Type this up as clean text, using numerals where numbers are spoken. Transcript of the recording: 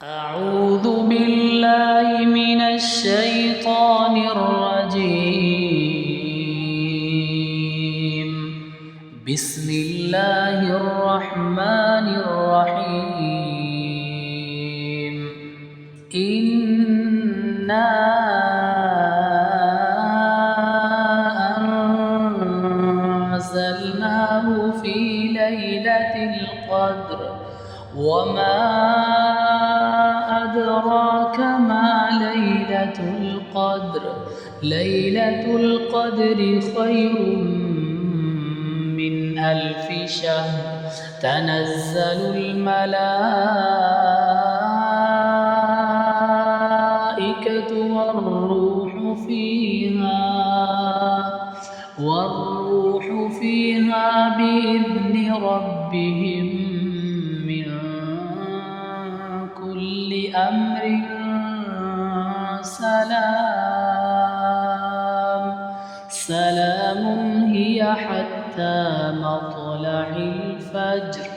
أعوذ بالله من الشيطان الرجيم. بسم الله الرحمن الرحيم. إنا أنزلناه في ليلة القدر وما أدراك ما ليلة القدر. ليلة القدر خير من 1000 شهر. تنزل الملائكة والروح فيها بإذن ربهم من كل أمر. سلام هي حتى مطلع الفجر.